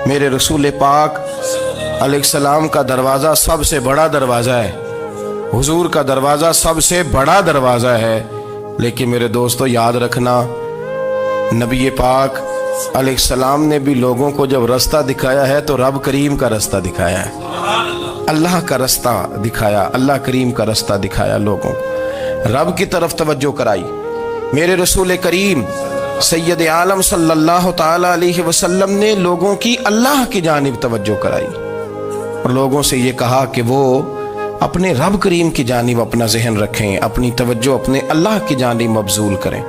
میرے رسول پاک علیہ السلام کا دروازہ سب سے بڑا دروازہ ہے، حضور کا دروازہ سب سے بڑا دروازہ ہے، لیکن میرے دوستو یاد رکھنا، نبی پاک علیہ السلام نے بھی لوگوں کو جب رستہ دکھایا ہے تو رب کریم کا رستہ دکھایا ہے، اللہ کا رستہ دکھایا، اللہ کریم کا رستہ دکھایا، لوگوں رب کی طرف توجہ کرائی۔ میرے رسول کریم سید عالم صلی اللہ تعالی علیہ وسلم نے لوگوں کی اللہ کی جانب توجہ کرائی اور لوگوں سے یہ کہا کہ وہ اپنے رب کریم کی جانب اپنا ذہن رکھیں، اپنی توجہ اپنے اللہ کی جانب مبذول کریں۔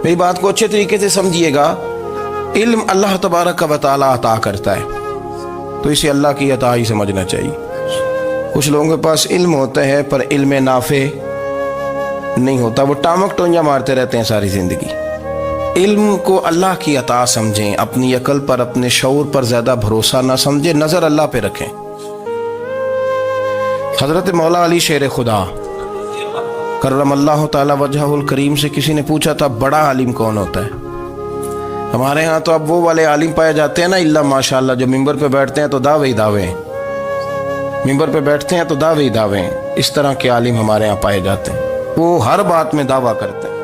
میری بات کو اچھے طریقے سے سمجھیے گا، علم اللہ تبارک و تعالی عطا کرتا ہے تو اسے اللہ کی عطا ہی سمجھنا چاہیے۔ کچھ لوگوں کے پاس علم ہوتا ہے پر علم نافع نہیں ہوتا، وہ ٹامک ٹونجا مارتے رہتے ہیں ساری زندگی۔ علم کو اللہ کی عطا سمجھیں، اپنی عقل پر اپنے شعور پر زیادہ بھروسہ نہ سمجھیں، نظر اللہ پہ رکھیں۔ حضرت مولا علی شیر خدا کرم اللہ تعالی وجہہ الکریم سے کسی نے پوچھا تھا بڑا عالم کون ہوتا ہے؟ ہمارے ہاں تو اب وہ والے عالم پائے جاتے ہیں نا، اللہ ماشاءاللہ، جو ممبر پہ بیٹھتے ہیں تو دعوے ہی دعوے ہیں، ممبر پہ بیٹھتے ہیں تو دعوے ہی دعوے ہیں، اس طرح کے عالم ہمارے ہاں پائے جاتے ہیں۔ وہ ہر بات میں دعویٰ کرتے ہیں،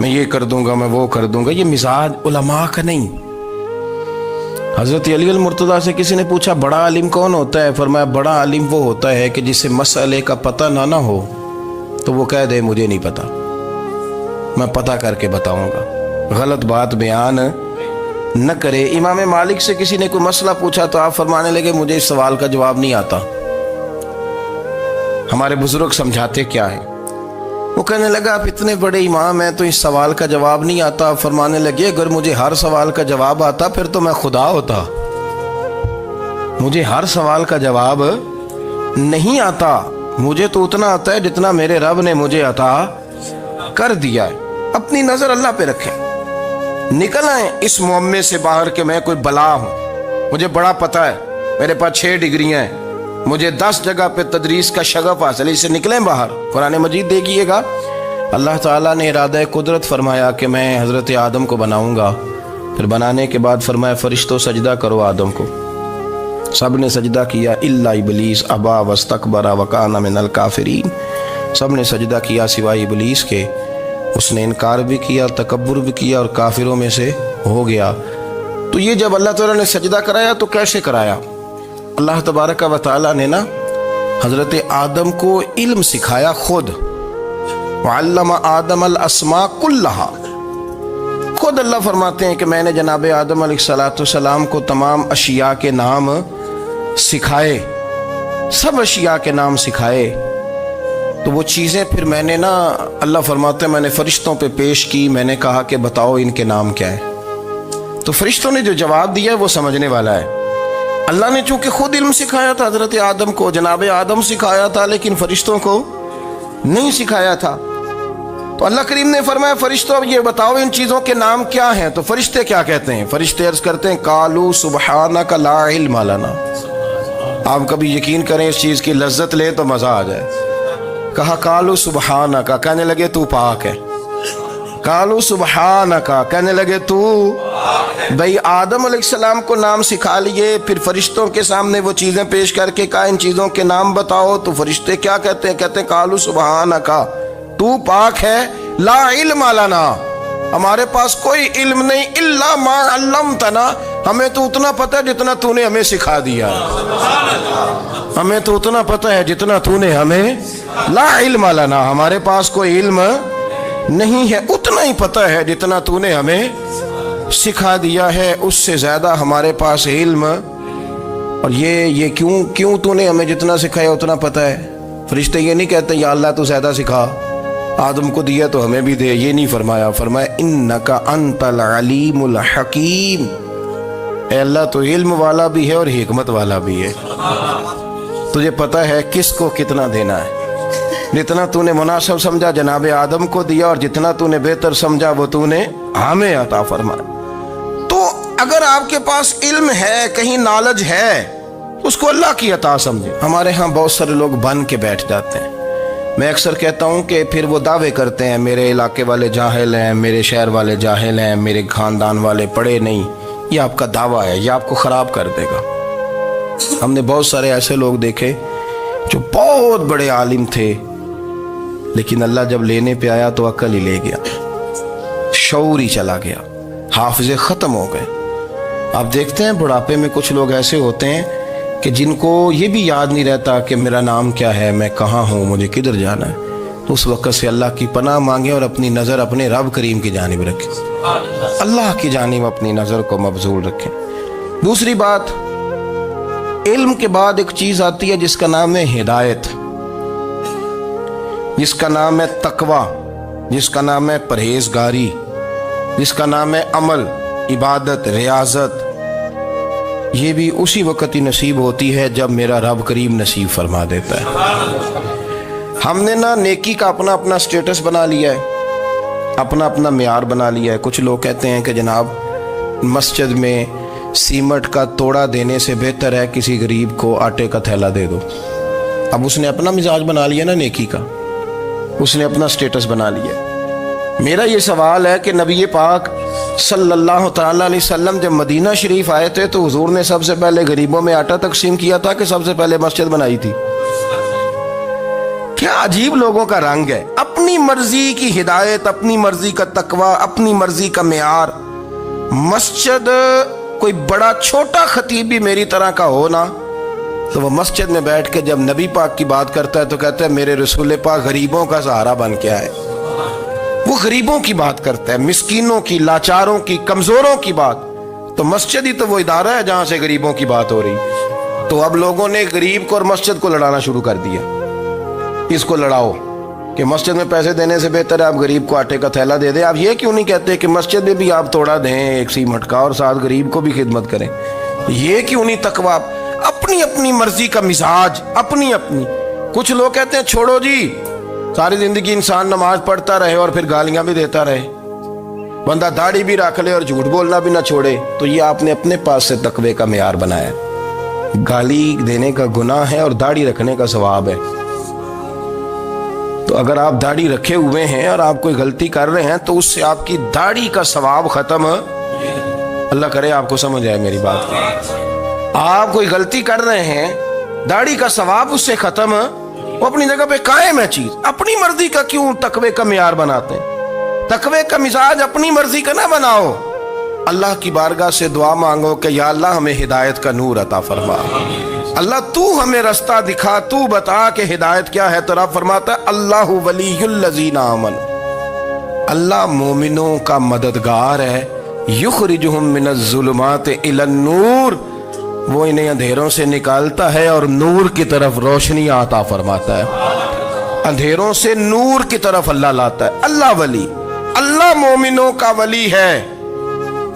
میں یہ کر دوں گا، میں وہ کر دوں گا۔ یہ مزاج علماء کا نہیں۔ حضرت علی المرتضیٰ سے کسی نے پوچھا بڑا عالم کون ہوتا ہے؟ فرمایا بڑا عالم وہ ہوتا ہے کہ جسے مسئلے کا پتہ نہ ہو تو وہ کہہ دے مجھے نہیں پتا، میں پتہ کر کے بتاؤں گا، غلط بات بیان نہ کرے۔ امام مالک سے کسی نے کوئی مسئلہ پوچھا تو آپ فرمانے لگے مجھے اس سوال کا جواب نہیں آتا، ہمارے بزرگ سمجھاتے کیا ہے؟ وہ کہنے لگا آپ اتنے بڑے امام ہیں تو اس سوال کا جواب نہیں آتا۔ فرمانے لگے اگر مجھے ہر سوال کا جواب آتا پھر تو میں خدا ہوتا، مجھے ہر سوال کا جواب نہیں آتا، مجھے تو اتنا آتا ہے جتنا میرے رب نے مجھے عطا کر دیا ہے۔ اپنی نظر اللہ پہ رکھیں، نکل آئیں اس معمے سے باہر کہ میں کوئی بلا ہوں، مجھے بڑا پتہ ہے، میرے پاس 6 ڈگریاں ہیں، مجھے 10 جگہ پہ تدریس کا شغف حاصل ہے، اس سے نکلیں باہر۔ قرآن مجید دیکھیے گا، اللہ تعالیٰ نے ارادہ قدرت فرمایا کہ میں حضرت آدم کو بناؤں گا، پھر بنانے کے بعد فرمایا فرشتوں سجدہ کرو آدم کو، سب نے سجدہ کیا الا ابلیس ابا واستکبر وکان من الکافرین، سب نے سجدہ کیا سوائے ابلیس کے، اس نے انکار بھی کیا، تکبر بھی کیا اور کافروں میں سے ہو گیا۔ تو یہ جب اللہ تعالیٰ نے سجدہ کرایا تو کیسے کرایا؟ اللہ تبارک و تعالیٰ نے نا حضرت آدم کو علم سکھایا خود، وعلم آدم الاسماء کلہا، خود اللہ فرماتے ہیں کہ میں نے جناب آدم علیہ السلام کو تمام اشیاء کے نام سکھائے، سب اشیاء کے نام سکھائے۔ تو وہ چیزیں پھر میں نے نا، اللہ فرماتے ہیں میں نے فرشتوں پہ پیش کی، میں نے کہا کہ بتاؤ ان کے نام کیا ہے، تو فرشتوں نے جو جواب دیا ہے وہ سمجھنے والا ہے۔ اللہ نے چونکہ خود علم سکھایا تھا حضرت آدم کو، جناب آدم سکھایا تھا لیکن فرشتوں کو نہیں سکھایا تھا، تو اللہ کریم نے فرمایا فرشتوں اب یہ بتاؤ ان چیزوں کے نام کیا ہیں؟ تو فرشتے کیا کہتے ہیں؟ فرشتے عرض کرتے ہیں قالوا سبحانک لا علم لنا۔ آپ کبھی یقین کریں اس چیز کی لذت لیں تو مزہ آ جائے۔ کہا قالوا سبحانک، کہنے لگے تو پاک ہے، قالوا سبحانک، کہنے لگے تو بھئی آدم علیہ السلام کو نام سکھا لیے، پھر فرشتوں کے سامنے وہ چیزیں پیش کر کے کہا ان چیزوں کے نام بتاؤ، تو فرشتے کیا کہتے ہیں؟ کہتے ہیں قالوا سبحانک، تو پاک ہے، لا علم لنا، ہمارے پاس کوئی علم نہیں، الا ما علمتنا، ہمیں تو اتنا پتہ ہے جتنا تو نے ہمیں سکھا دیا، ہمیں تو اتنا پتہ ہے جتنا تو نے ہمیں، لا علم لنا، ہمارے پاس کوئی علم نہیں ہے، اتنا ہی پتہ ہے جتنا تو نے ہمیں سکھا دیا ہے، اس سے زیادہ ہمارے پاس علم۔ اور یہ کیوں تو نے ہمیں جتنا سکھایا اتنا پتہ ہے؟ فرشتے یہ نہیں کہتے یا اللہ تو زیادہ سکھا، آدم کو دیا تو ہمیں بھی دے، یہ نہیں فرمایا، فرمایا انک انت العلیم الحکیم، اے اللہ تو علم والا بھی ہے اور حکمت والا بھی ہے، تجھے پتہ ہے کس کو کتنا دینا ہے، جتنا تو نے مناسب سمجھا جناب آدم کو دیا اور جتنا تو نے بہتر سمجھا وہ تو نے ہمیں عطا فرمایا۔ تو اگر آپ کے پاس علم ہے، کہیں نالج ہے، اس کو اللہ کی عطا سمجھے۔ ہمارے ہاں بہت سارے لوگ بن کے بیٹھ جاتے ہیں، میں اکثر کہتا ہوں کہ پھر وہ دعوے کرتے ہیں میرے علاقے والے جاہل ہیں، میرے شہر والے جاہل ہیں، میرے خاندان والے پڑھے نہیں، یہ آپ کا دعویٰ ہے، یہ آپ کو خراب کر دے گا۔ ہم نے بہت سارے ایسے لوگ دیکھے جو بہت بڑے عالم تھے، لیکن اللہ جب لینے پہ آیا تو عقل ہی لے گیا، شعور ہی چلا گیا، حافظے ختم ہو گئے۔ آپ دیکھتے ہیں بڑھاپے میں کچھ لوگ ایسے ہوتے ہیں کہ جن کو یہ بھی یاد نہیں رہتا کہ میرا نام کیا ہے، میں کہاں ہوں، مجھے کدھر جانا ہے۔ تو اس وقت سے اللہ کی پناہ مانگیں اور اپنی نظر اپنے رب کریم کی جانب رکھیں، اللہ کی جانب اپنی نظر کو مبذول رکھیں۔ دوسری بات، علم کے بعد ایک چیز آتی ہے جس کا نام ہے ہدایت، جس کا نام ہے تقوی، جس کا نام ہے پرہیزگاری، جس کا نام ہے عمل، عبادت، ریاضت۔ یہ بھی اسی وقت ہی نصیب ہوتی ہے جب میرا رب کریم نصیب فرما دیتا ہے۔ ہم نے نا نیکی کا اپنا اپنا سٹیٹس بنا لیا ہے، اپنا اپنا معیار بنا لیا ہے۔ کچھ لوگ کہتے ہیں کہ جناب مسجد میں سیمٹ کا توڑا دینے سے بہتر ہے کسی غریب کو آٹے کا تھیلا دے دو۔ اب اس نے اپنا مزاج بنا لیا نا نیکی کا، اس نے اپنا سٹیٹس بنا لیا۔ میرا یہ سوال ہے کہ نبی پاک صلی اللہ تعالیٰ علیہ وسلم جب مدینہ شریف آئے تھے تو حضور نے سب سے پہلے غریبوں میں آٹا تقسیم کیا تھا کہ سب سے پہلے مسجد بنائی تھی؟ کیا عجیب لوگوں کا رنگ ہے، اپنی مرضی کی ہدایت، اپنی مرضی کا تقوی، اپنی مرضی کا معیار۔ مسجد کوئی بڑا چھوٹا خطیب بھی میری طرح کا ہو نا تو وہ مسجد میں بیٹھ کے جب نبی پاک کی بات کرتا ہے تو کہتا ہے میرے رسول پاک غریبوں کا سہارا بن کے آئے۔ وہ غریبوں کی بات کرتا ہے، مسکینوں کی، لاچاروں کی، کمزوروں کی بات۔ تو مسجد ہی تو وہ ادارہ ہے جہاں سے غریبوں کی بات ہو رہی۔ تو اب لوگوں نے غریب کو اور مسجد کو لڑانا شروع کر دیا، اس کو لڑاؤ کہ مسجد میں پیسے دینے سے بہتر ہے آپ غریب کو آٹے کا تھیلا دے دیں۔ آپ یہ کیوں نہیں کہتے کہ مسجد میں بھی آپ توڑا دیں ایک سیمٹ کا اور ساتھ غریب کو بھی خدمت کریں؟ یہ کیوں نہیں تقوی؟ اپنی اپنی مرضی کا مزاج، اپنی اپنی۔ کچھ لوگ کہتے ہیں چھوڑو جی، ساری زندگی انسان نماز پڑھتا رہے اور پھر گالیاں بھی دیتا رہے، بندہ داڑھی بھی رکھ لے اور جھوٹ بولنا بھی نہ چھوڑے۔ تو یہ آپ نے اپنے پاس سے تقوی کا معیار بنایا۔ گالی دینے کا گناہ ہے اور داڑھی رکھنے کا ثواب ہے۔ تو اگر آپ داڑھی رکھے ہوئے ہیں اور آپ کوئی غلطی کر رہے ہیں تو اس سے آپ کی داڑھی کا ثواب ختم، اللہ کرے آپ کو سمجھ آئے میری بات۔ آپ کوئی غلطی کر رہے ہیں، داڑھی کا ثواب اس سے ختم، وہ اپنی جگہ پہ قائم ہے چیز۔ اپنی مرضی کا کیوں تقوی کا معیار بناتے ہیں؟ تقوی کا مزاج اپنی مرضی کا نہ بناؤ، اللہ کی بارگاہ سے دعا مانگو کہ یا اللہ ہمیں ہدایت کا نور عطا فرما، اللہ تو ہمیں رستہ دکھا، تو بتا کہ ہدایت کیا ہے۔ تو رب فرماتا ہے اللہ ولی الذین آمنوا، اللہ مومنوں کا مددگار ہے، یخرجہم من الظلمات الی النور، وہ انہیں اندھیروں سے نکالتا ہے اور نور کی طرف روشنی عطا فرماتا ہے۔ اندھیروں سے نور کی طرف اللہ لاتا ہے۔ اللہ ولی، اللہ مومنوں کا ولی ہے،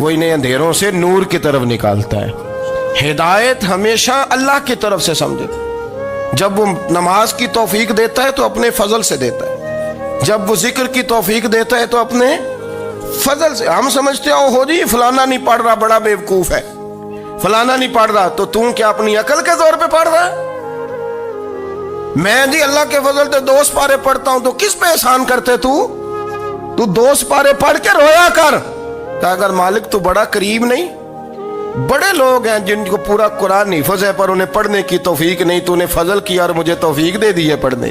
وہ انہیں اندھیروں سے نور کی طرف نکالتا ہے۔ ہدایت ہمیشہ اللہ کی طرف سے سمجھے۔ جب وہ نماز کی توفیق دیتا ہے تو اپنے فضل سے دیتا ہے، جب وہ ذکر کی توفیق دیتا ہے تو اپنے فضل سے۔ ہم سمجھتے ہو جی فلانا نہیں پڑھ رہا بڑا بیوقوف ہے، فلانا نہیں پڑھ رہا، تو تم کیا اپنی عقل کے زور پہ پڑھ رہا ہے؟ میں جی اللہ کے فضل سے 2 سپارے پڑھتا ہوں، تو کس پہ احسان کرتے تو 2 سپارے پڑھ کے رویا کر کہ اگر مالک تو بڑا قریب نہیں۔ بڑے لوگ ہیں جن کو پورا قرآن حفظ ہے پر انہیں پڑھنے کی توفیق نہیں، تو انہیں فضل کیا اور مجھے توفیق دے دی ہے پڑھنے۔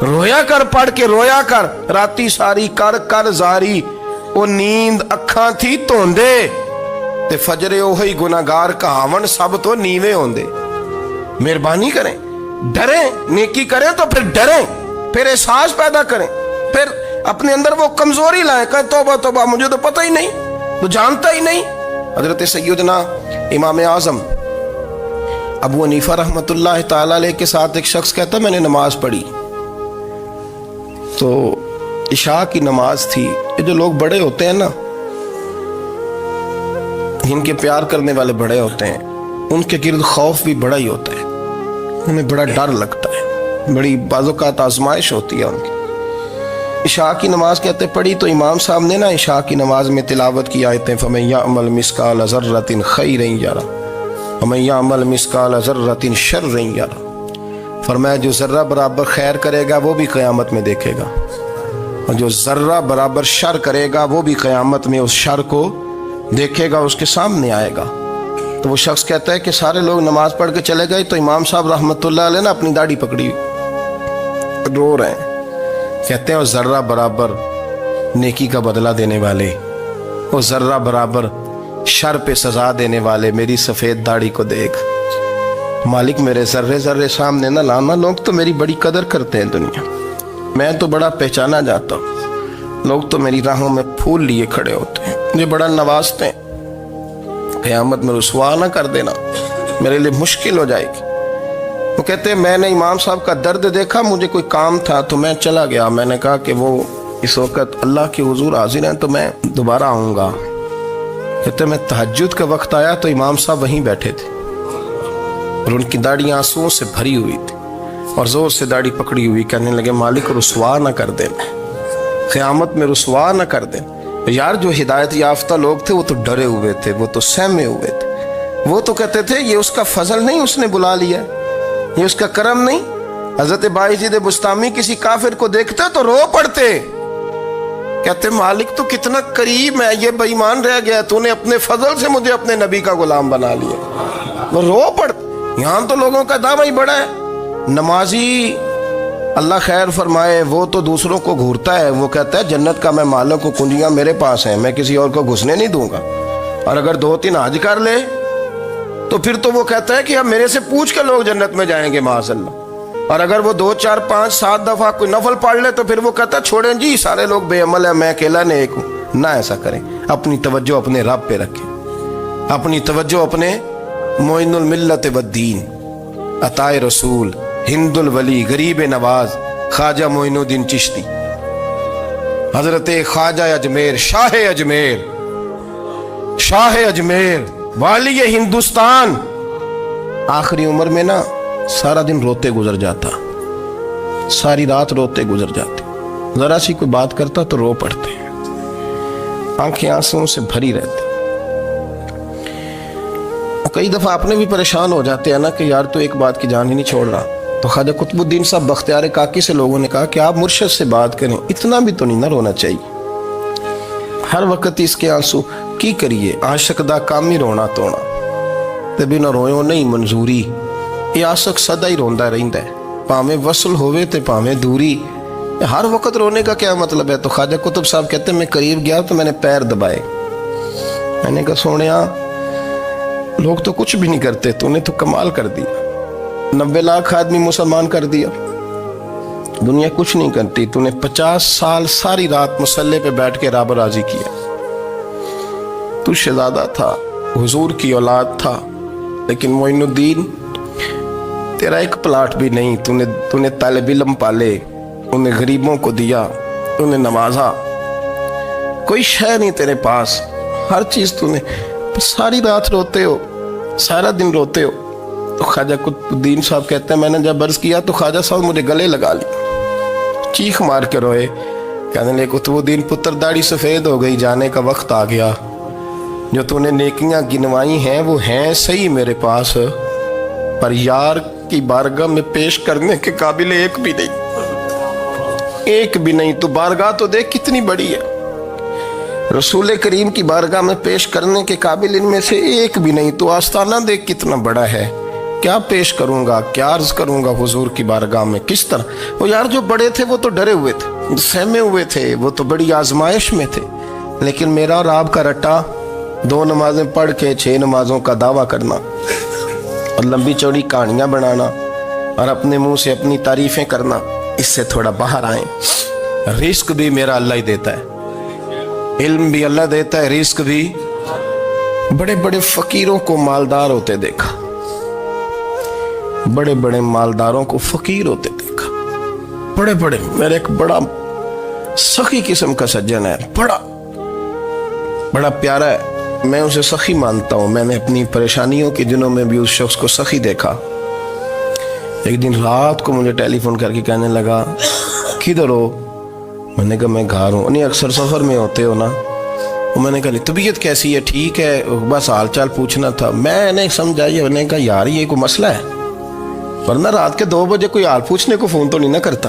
رویا کر، پڑھ کے رویا کر، راتی ساری کر کر زاری، وہ نیند اکھاں تھی توندے تے فجرے اوہی گناہگار کہاون سب تو نیوے ہوندے۔ مہربانی کریں، ڈریں، نیکی کریں تو پھر ڈریں، پھر احساس پیدا کریں، پھر اپنے اندر وہ کمزوری لائیں کہ توبہ توبہ مجھے تو پتہ ہی نہیں، تو جانتا ہی نہیں۔ حضرت سیدنا امام اعظم ابو حنیفہ رحمۃ اللہ تعالی علیہ کے ساتھ ایک شخص کہتا میں نے نماز پڑھی تو عشاء کی نماز تھی۔ یہ جو لوگ بڑے ہوتے ہیں نا، ان کے پیار کرنے والے بڑے ہوتے ہیں، ان کے گرد خوف بھی بڑا ہی ہوتا ہے، انہیں بڑا ڈر لگتا ہے، بڑی بعض اوقات آزمائش ہوتی ہے ان کی۔ عشاء کی نماز کہتے پڑھی تو امام صاحب نے نا عشاء کی نماز میں تلاوت کی آیتیں فَمَن يَعْمَلْ مِثْقَالَ ذَرَّةٍ خَيْرًا يَرَهُ وَمَن يَعْمَلْ مِثْقَالَ ذَرَّةٍ شَرًّا يَرَهُ، فرمایا جو ذرہ برابر خیر کرے گا وہ بھی قیامت میں دیکھے گا، اور جو ذرہ برابر شر کرے گا وہ بھی قیامت میں اس شر کو دیکھے گا اس کے سامنے آئے گا. تو وہ شخص کہتا ہے کہ سارے لوگ نماز پڑھ کے چلے گئے تو امام صاحب رحمۃ اللہ علیہ نے اپنی داڑھی پکڑی رو رہے ہیں. کہتے ہیں وہ ذرہ برابر نیکی کا بدلہ دینے والے، وہ ذرہ برابر شر پہ سزا دینے والے میری سفید داڑھی کو دیکھ. مالک میرے ذرے ذرے سامنے نہ لانا، لوگ تو میری بڑی قدر کرتے ہیں دنیا، میں تو بڑا پہچانا جاتا ہوں، لوگ تو میری راہوں میں پھول لیے کھڑے ہوتے ہیں، مجھے بڑا نوازتے ہیں. قیامت میں رسوا نہ کر دینا، میرے لیے مشکل ہو جائے گی. وہ کہتے ہیں میں نے امام صاحب کا درد دیکھا، مجھے کوئی کام تھا تو میں چلا گیا. میں نے کہا کہ وہ اس وقت اللہ کے حضور حاضر ہیں تو میں دوبارہ آؤں گا. کہتے ہیں میں تہجد کا وقت آیا تو امام صاحب وہیں بیٹھے تھے اور ان کی داڑھی آنسوؤں سے بھری ہوئی تھی اور زور سے داڑھی پکڑی ہوئی. کہنے لگے مالک رسوا نہ کر دینا، قیامت میں رسوا نہ کر دینا. یار جو ہدایت یافتہ لوگ تھے وہ تو ڈرے ہوئے تھے، وہ تو سہمے ہوئے تھے، وہ تو کہتے تھے یہ اس کا فضل نہیں، اس نے بلا لیا، یہ اس کا کرم نہیں. حضرت باعزید بستامی کسی کافر کو دیکھتے تو رو پڑتے، کہتے مالک تو کتنا قریب ہے، یہ بے ایمان رہ گیا، تو نے اپنے فضل سے مجھے اپنے نبی کا غلام بنا لیا. وہ رو پڑتے. یہاں تو لوگوں کا دعویٰ ہی بڑا ہے. نمازی اللہ خیر فرمائے وہ تو دوسروں کو گھورتا ہے، وہ کہتا ہے جنت کا میں مالک ہوں، کنجیاں میرے پاس ہیں، میں کسی اور کو گھسنے نہیں دوں گا. اور اگر 2-3 حج کر لے تو پھر تو وہ کہتا ہے کہ اب میرے سے پوچھ کے لوگ جنت میں جائیں گے معاذ اللہ. اور اگر وہ 2 4 5 7 دفعہ کوئی نفل پڑھ لے تو پھر وہ کہتا ہے چھوڑیں جی سارے لوگ بے عمل ہیں، میں اکیلا نیک ہوں. نہ ایسا کریں، اپنی توجہ اپنے رب پہ رکھیں، اپنی توجہ اپنے معین الملت والدین، عطا رسول، ہند الولی، غریب نواز، خواجہ معین الدین چشتی، حضرت خواجہ اجمیر، شاہ اجمیر، والی ہندوستان. آخری عمر میں نا سارا دن روتے گزر جاتا، ساری رات روتے گزر جاتے، ذرا سی کوئی بات کرتا تو رو پڑتے، آنکھیں آنسوں سے بھری رہتی. کئی دفعہ اپنے بھی پریشان ہو جاتے ہیں نا کہ یار تو ایک بات کی جان ہی نہیں چھوڑ رہا. تو خواجہ قطب الدین صاحب بختیار کاکی سے لوگوں نے کہا کہ آپ مرشد سے بات کریں، اتنا بھی تو نہیں نہ رونا چاہیے، ہر وقت اس کے آنسو کی کریے. عاشق دا کام ہی رونا تونا تے بنا رویوں نہیں منظوری. یہ عاشق سدا ہی روندا رہندا ہے، پاویں وصل ہوئے تے پاویں دوری. ہر وقت رونے کا کیا مطلب ہے؟ تو خواجہ قطب صاحب کہتے ہیں میں قریب گیا تو میں نے پیر دبائے، میں نے کہا سونیا لوگ تو کچھ بھی نہیں کرتے، تو نے تو کمال کر دیا، 90 لاکھ آدمی مسلمان کر دیا، دنیا کچھ نہیں کرتی، تو نے 50 سال ساری رات مصلے پہ بیٹھ کے رب راضی کیا. تو شہزادہ تھا، حضور کی اولاد تھا، لیکن معین الدین تیرا ایک پلاٹ بھی نہیں، تو نے طالب علم پالے، انہیں غریبوں کو دیا، انہیں نوازا، کوئی شے نہیں تیرے پاس، ہر چیز تو نے، ساری رات روتے ہو، سارا دن روتے ہو. تو خواجہ قطب الدین صاحب کہتے ہیں میں نے جب عرض کیا تو خواجہ صاحب مجھے گلے لگا لی، چیخ مار کے روئے، کہنے لگے قطب الدین پتر داڑھی سفید ہو گئی، جانے کا وقت آ گیا، جو تو نے نیکیاں گنوائی ہیں وہ ہیں صحیح میرے پاس، پر یار کی بارگاہ میں پیش کرنے کے قابل ایک بھی نہیں. تو بارگاہ تو دیکھ کتنی بڑی ہے، رسول کریم کی بارگاہ میں پیش کرنے کے قابل ان میں سے ایک بھی نہیں. تو آستانہ دیکھ کتنا بڑا ہے، کیا پیش کروں گا، کیا عرض کروں گا حضور کی بارگاہ میں، کس طرح. وہ یار جو بڑے تھے وہ تو ڈرے ہوئے تھے، سہمے ہوئے تھے، وہ تو بڑی آزمائش میں تھے، لیکن میرا اور آپ کا رٹا 2 نمازیں پڑھ کے 6 نمازوں کا دعویٰ کرنا اور لمبی چوڑی کہانیاں بنانا اور اپنے منہ سے اپنی تعریفیں کرنا، اس سے تھوڑا باہر آئیں. رزق بھی میرا اللہ ہی دیتا ہے، علم بھی اللہ دیتا ہے، رزق بھی. بڑے بڑے فقیروں کو مالدار ہوتے دیکھا، بڑے بڑے مالداروں کو فقیر ہوتے دیکھا، بڑے بڑے. میرے ایک بڑا سخی قسم کا سجن ہے، بڑا پیارا ہے، میں اسے سخی مانتا ہوں. میں نے اپنی پریشانیوں کے دنوں میں بھی اس شخص کو سخی دیکھا. ایک دن رات کو مجھے ٹیلی فون کر کے کہنے لگا کدھر ہو؟ میں نے کہا میں گھر ہوں. نہیں اکثر سفر میں ہوتے ہو نا؟ میں نے کہا طبیعت کیسی ہے؟ ٹھیک ہے، بس حال چال پوچھنا تھا. میں نے سمجھائی، میں نے کہا یار یہ کوئی مسئلہ ہے، ورنہ رات کے 2 بجے کوئی حال پوچھنے کو فون تو نہیں نہ کرتا.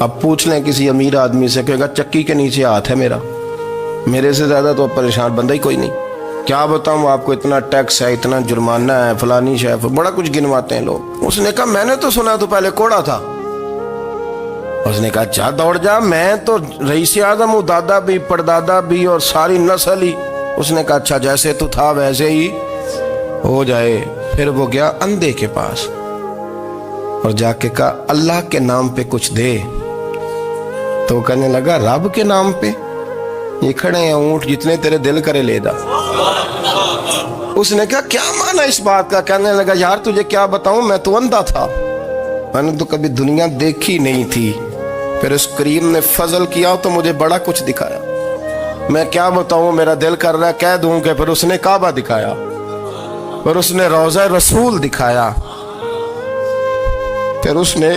اب پوچھ لیں کسی امیر آدمی سے، کہے گا چکی کے نیچے ہاتھ ہے میرا، میرے سے زیادہ تو پریشان بندہ ہی کوئی نہیں۔ کیا بتاؤں آپ کو، اتنا ٹیکس ہے، اتنا جرمانہ ہے، فلانی شے، بڑا کچھ گنواتے ہیں لوگ۔ اس نے کہا میں نے تو سنا تو پہلے کوڑا تھا۔ اس نے کہا جا دوڑ جا، میں تو رئیس اعظم ہوں، دادا بھی پردادا بھی اور ساری نسل ہی۔ اس نے کہا اچھا جیسے تو تھا ویسے ہی ہو جائے۔ پھر وہ گیا اندھے کے پاس اور جا کے کہا اللہ کے نام پہ کچھ دے۔ تو کہنے لگا رب کے نام پہ؟ یہ کھڑے ہیں اونٹ، جتنے تیرے دل کرے لے دا۔ اس نے کہا کیا معنی اس بات کا؟ کہنے لگا یار تجھے کیا بتاؤں، میں تو اندھا تھا، میں نے تو کبھی دنیا دیکھی نہیں تھی، پھر اس کریم نے فضل کیا تو مجھے بڑا کچھ دکھایا۔ میں کیا بتاؤں، میرا دل کر رہا ہے کہہ دوں کہ پھر اس نے کعبہ دکھایا، پھر اس نے روضہ رسول دکھایا، پھر اس نے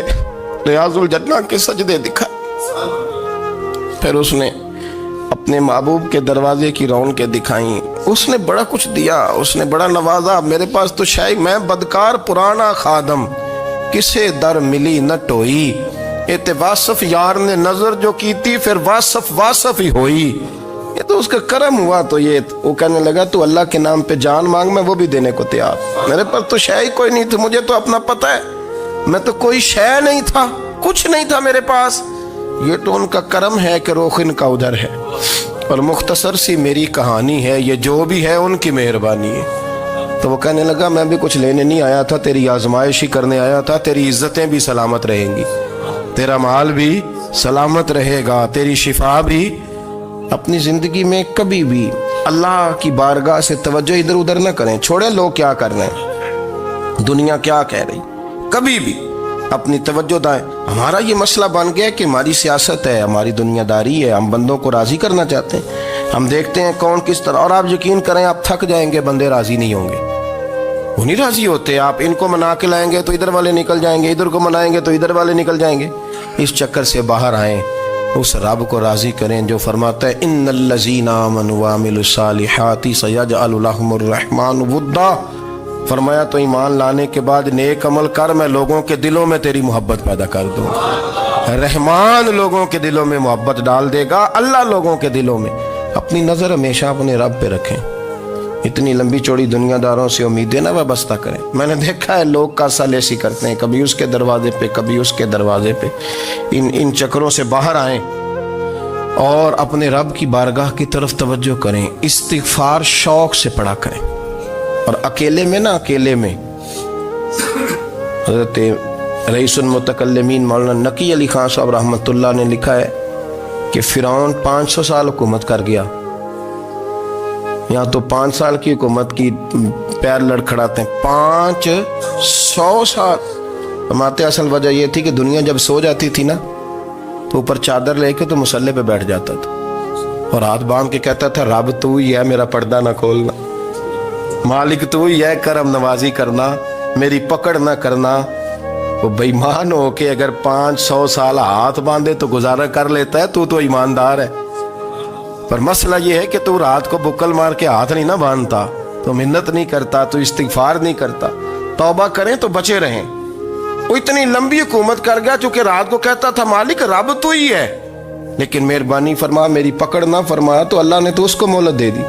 ریاض الجنہ کے سجدے دکھائے، پھر اس نے اپنے محبوب کے دروازے کی رونقیں دکھائیں۔ اس نے بڑا کچھ دیا، اس نے بڑا نوازا۔ میرے پاس تو شاید میں بدکار پرانا خادم، کسے در ملی نہ ٹوئی، ایت واصف یار نے نظر جو کی تھی، پھر واصف ہی ہوئی۔ یہ تو اس کا کرم ہوا۔ تو یہ وہ کہنے لگا تو اللہ کے نام پہ جان مانگ، میں وہ بھی دینے کو تیار۔ میرے پاس تو شے کوئی نہیں تھی، مجھے تو اپنا پتہ ہے، میں تو کوئی شے نہیں تھا، کچھ نہیں تھا میرے پاس۔ یہ تو ان کا کرم ہے کہ رخ ان کا ادھر ہے، اور مختصر سی میری کہانی ہے، یہ جو بھی ہے ان کی مہربانی ہے۔ تو وہ کہنے لگا میں بھی کچھ لینے نہیں آیا تھا، تیری آزمائش ہی کرنے آیا تھا، تیری عزتیں بھی سلامت رہیں گی، تیرا مال بھی سلامت رہے گا، تیری شفا بھی۔ اپنی زندگی میں کبھی بھی اللہ کی بارگاہ سے توجہ ادھر ادھر نہ کریں، چھوڑیں لوگ کیا کر رہے ہیں، دنیا کیا کہہ رہی، کبھی بھی اپنی توجہ دائیں۔ ہمارا یہ مسئلہ بن گیا کہ ہماری سیاست ہے، ہماری دنیا داری ہے، ہم بندوں کو راضی کرنا چاہتے ہیں، ہم دیکھتے ہیں کون کس طرح، اور آپ یقین کریں آپ تھک جائیں گے، بندے راضی نہیں ہوں گے، وہ نہیں راضی ہوتے۔ آپ ان کو منا کے لائیں گے تو ادھر والے نکل جائیں گے، ادھر کو منائیں گے تو ادھر والے نکل جائیں گے۔ اس چکر سے باہر آئیں، اس رب کو راضی کریں جو فرماتا ہے ان الذین آمنوا وعملوا الصالحات سیجعل لهم الرحمن ودا۔ فرمایا تو ایمان لانے کے بعد نیک عمل کر، میں لوگوں کے دلوں میں تیری محبت پیدا کر دوں گا۔ رحمان لوگوں کے دلوں میں محبت ڈال دے گا، اللہ لوگوں کے دلوں میں۔ اپنی نظر ہمیشہ اپنے رب پہ رکھیں، اتنی لمبی چوڑی دنیا داروں سے امیدیں نہ وابستہ کریں۔ میں نے دیکھا ہے لوگ کاسا لیسی کرتے ہیں، کبھی اس کے دروازے پہ کبھی اس کے دروازے پہ۔ ان چکروں سے باہر آئیں اور اپنے رب کی بارگاہ کی طرف توجہ کریں، استغفار شوق سے پڑھا کریں، اور اکیلے میں نہ، اکیلے میں حضرت رئیس المتکلمین مولانا نقی علی خان صاحب رحمۃ اللہ نے لکھا ہے کہ فرعون 500 سال حکومت کر گیا، یہاں تو 5 سال کی حکومت کی پیر لڑکھڑاتے ہیں، 500 سال۔ فرماتے اصل وجہ یہ تھی کہ دنیا جب سو جاتی تھی نا تو اوپر چادر لے کے تو مسلح پہ بیٹھ جاتا تھا اور ہاتھ باندھ کے کہتا تھا رب تو ہی ہے، میرا پردہ نہ کھولنا، مالک تو ہی ہے، کرم نوازی کرنا، میری پکڑ نہ کرنا۔ وہ بے ایمان ہو کے اگر 500 سال ہاتھ باندھے تو گزارا کر لیتا ہے، تو ایماندار ہے۔ پر مسئلہ یہ ہے کہ تو رات کو بکل مار کے ہاتھ نہیں نہ باندھتا، تو منت نہیں کرتا، تو استغفار نہیں کرتا۔ توبہ کریں تو بچے رہیں۔ وہ اتنی لمبی حکومت کر گیا چونکہ رات کو کہتا تھا مالک رب تو ہی ہے، لیکن مہربانی فرما، میری پکڑ نہ فرمایا تو اللہ نے تو اس کو مہلت دے دی۔